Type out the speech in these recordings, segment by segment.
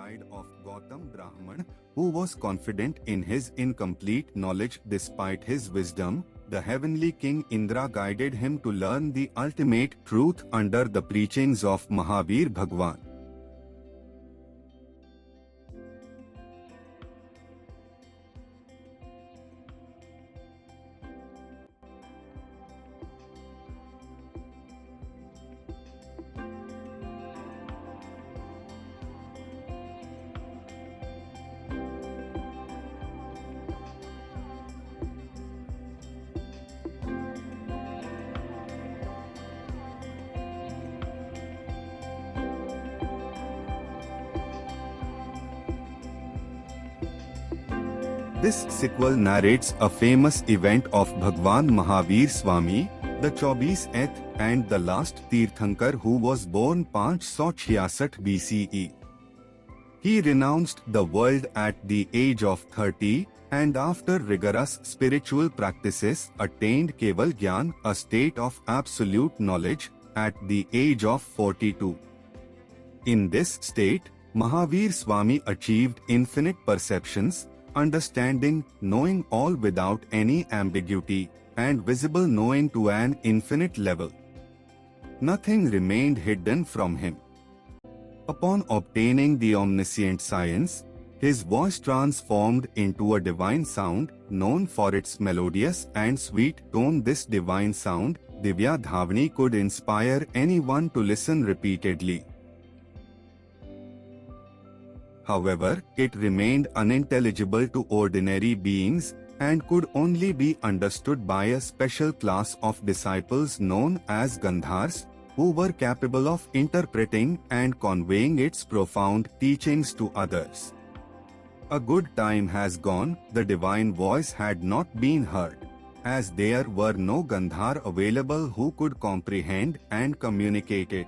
side of Gautam Brahman, who was confident in his incomplete knowledge despite his wisdom. The heavenly king Indra guided him to learn the ultimate truth under the preachings of Mahavir Bhagwan. This sequel narrates a famous event of Bhagwan Mahavir Swami, the 24th and the last Tirthankar who was born 566 BCE. He renounced the world at the age of 30 and after rigorous spiritual practices attained Keval Gyan, a state of absolute knowledge, at the age of 42. In this state, Mahavir Swami achieved infinite perceptions, understanding, knowing all without any ambiguity, and visible knowing to an infinite level. Nothing remained hidden from him. Upon obtaining the omniscient science, his voice transformed into a divine sound, known for its melodious and sweet tone. This divine sound, Divya Dhavani, could inspire anyone to listen repeatedly. However, it remained unintelligible to ordinary beings and could only be understood by a special class of disciples known as Gandhars, who were capable of interpreting and conveying its profound teachings to others. A good time has gone, the divine voice had not been heard, as there were no Gandhar available who could comprehend and communicate it.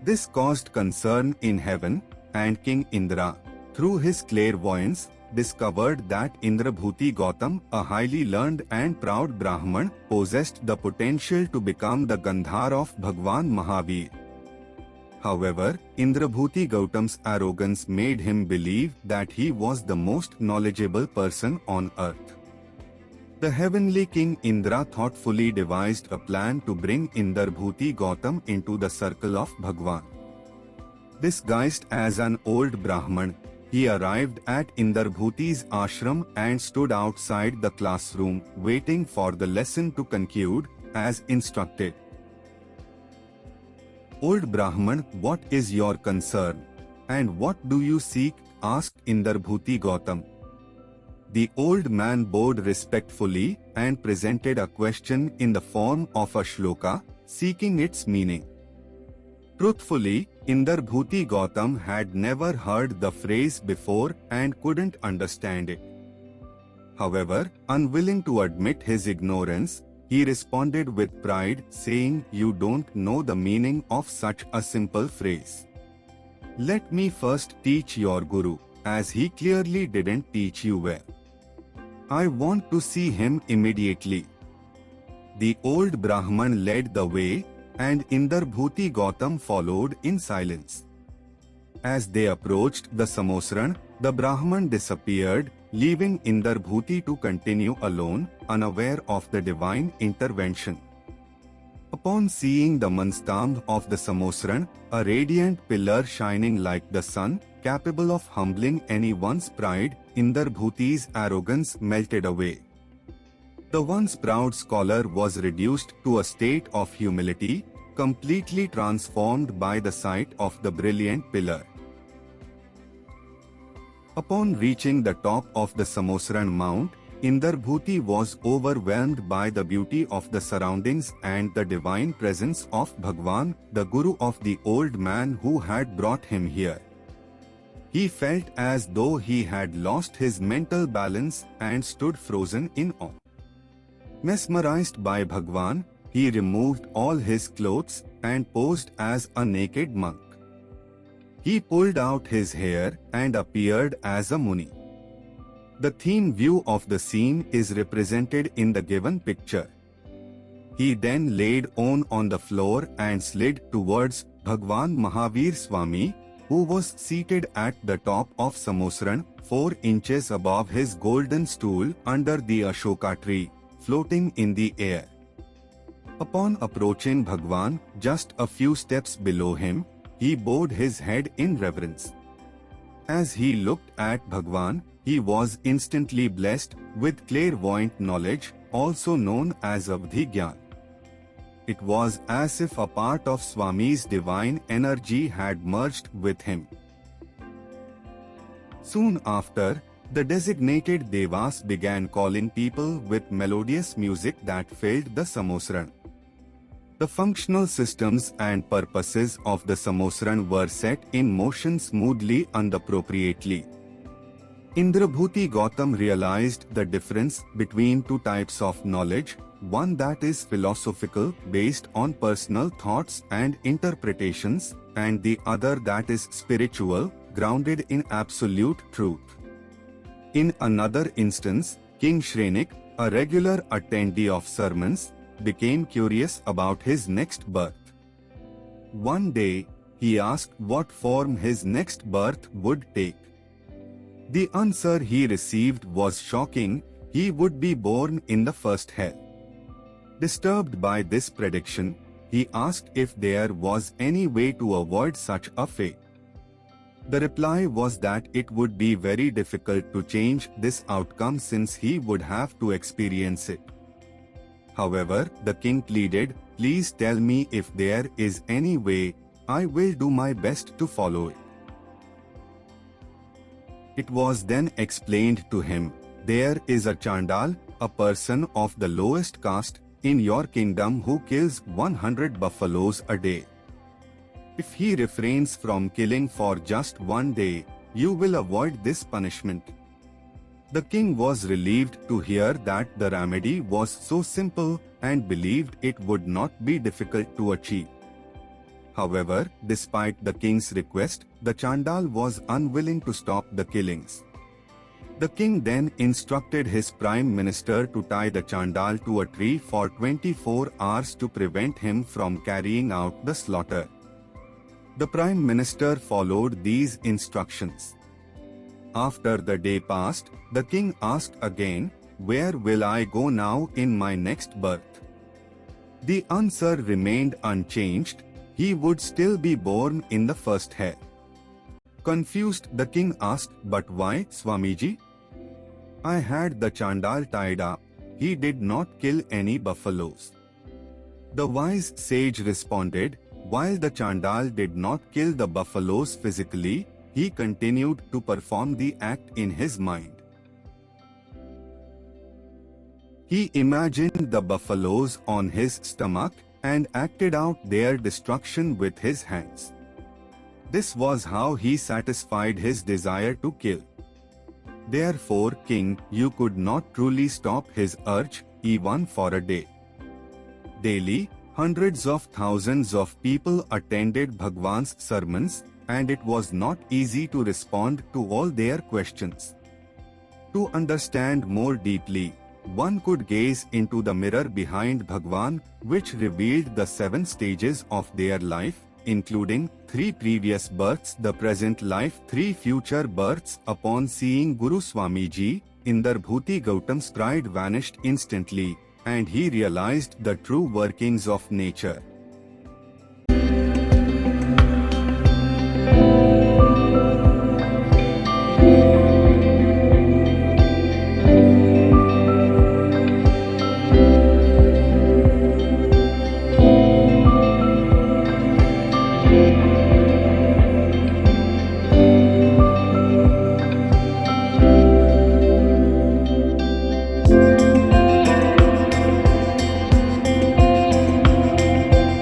This caused concern in heaven, and King Indra, through his clairvoyance, discovered that Indrabhuti Gautam, a highly learned and proud Brahman, possessed the potential to become the Gandhar of Bhagwan Mahavir. However, Indrabhuti Gautam's arrogance made him believe that he was the most knowledgeable person on earth. The heavenly king Indra thoughtfully devised a plan to bring Indrabhuti Gautam into the circle of Bhagwan. Disguised as an old Brahman, he arrived at Indrabhuti's ashram and stood outside the classroom, waiting for the lesson to conclude, as instructed. "Old Brahman, what is your concern? And what do you seek?" asked Indrabhuti Gautam. The old man bowed respectfully and presented a question in the form of a shloka, seeking its meaning. Truthfully, Indrabhuti Gautam had never heard the phrase before and couldn't understand it. However, unwilling to admit his ignorance, he responded with pride, saying, "You don't know the meaning of such a simple phrase. Let me first teach your guru, as he clearly didn't teach you well. I want to see him immediately." The old Brahman led the way, and Indrabhuti Gautam followed in silence. As they approached the Samosran, the Brahman disappeared, leaving Indrabhuti to continue alone, unaware of the divine intervention. Upon seeing the Manstambh of the Samosran, a radiant pillar shining like the sun, capable of humbling anyone's pride, Indrabhuti's arrogance melted away. The once proud scholar was reduced to a state of humility, completely transformed by the sight of the brilliant pillar. Upon reaching the top of the Samosran Mount, Indrabhuti was overwhelmed by the beauty of the surroundings and the divine presence of Bhagwan, the guru of the old man who had brought him here. He felt as though he had lost his mental balance and stood frozen in awe. Mesmerized by Bhagwan, he removed all his clothes and posed as a naked monk. He pulled out his hair and appeared as a Muni. The theme view of the scene is represented in the given picture. He then laid on the floor and slid towards Bhagwan Mahavir Swami, who was seated at the top of Samosran, 4 inches above his golden stool under the Ashoka tree, floating in the air. Upon approaching Bhagwan, just a few steps below him, he bowed his head in reverence. As he looked at Bhagwan, he was instantly blessed with clairvoyant knowledge, also known as Avdhi Gyan. It was as if a part of Swami's divine energy had merged with him. Soon after, the designated Devas began calling people with melodious music that filled the Samosran. The functional systems and purposes of the Samosran were set in motion smoothly and appropriately. Indrabhuti Gautam realized the difference between two types of knowledge, one that is philosophical, based on personal thoughts and interpretations, and the other that is spiritual, grounded in absolute truth. In another instance, King Shrenik, a regular attendee of sermons, became curious about his next birth. One day, he asked what form his next birth would take. The answer he received was shocking: he would be born in the first hell. Disturbed by this prediction, he asked if there was any way to avoid such a fate. The reply was that it would be very difficult to change this outcome since he would have to experience it. However, the king pleaded, "Please tell me if there is any way, I will do my best to follow it." It was then explained to him, "There is a Chandal, a person of the lowest caste, in your kingdom who kills 100 buffaloes a day. If he refrains from killing for just one day, you will avoid this punishment." The king was relieved to hear that the remedy was so simple and believed it would not be difficult to achieve. However, despite the king's request, the Chandal was unwilling to stop the killings. The king then instructed his prime minister to tie the Chandal to a tree for 24 hours to prevent him from carrying out the slaughter. The prime minister followed these instructions. After the day passed, the king asked again, "Where will I go now in my next birth?" The answer remained unchanged: he would still be born in the first hell. Confused, the king asked, "But why, Swamiji? I had the Chandal tied up. He did not kill any buffaloes." The wise sage responded, "While the Chandal did not kill the buffaloes physically, he continued to perform the act in his mind. He imagined the buffaloes on his stomach and acted out their destruction with his hands. This was how he satisfied his desire to kill. Therefore, king, you could not truly stop his urge, even for a day." Daily, hundreds of thousands of people attended Bhagwan's sermons, and it was not easy to respond to all their questions. To understand more deeply, one could gaze into the mirror behind Bhagwan, which revealed the 7 stages of their life, including 3 previous births, the present life, 3 future births. Upon seeing Guru Swamiji, Indrabhuti Gautam's pride vanished instantly, and he realized the true workings of nature.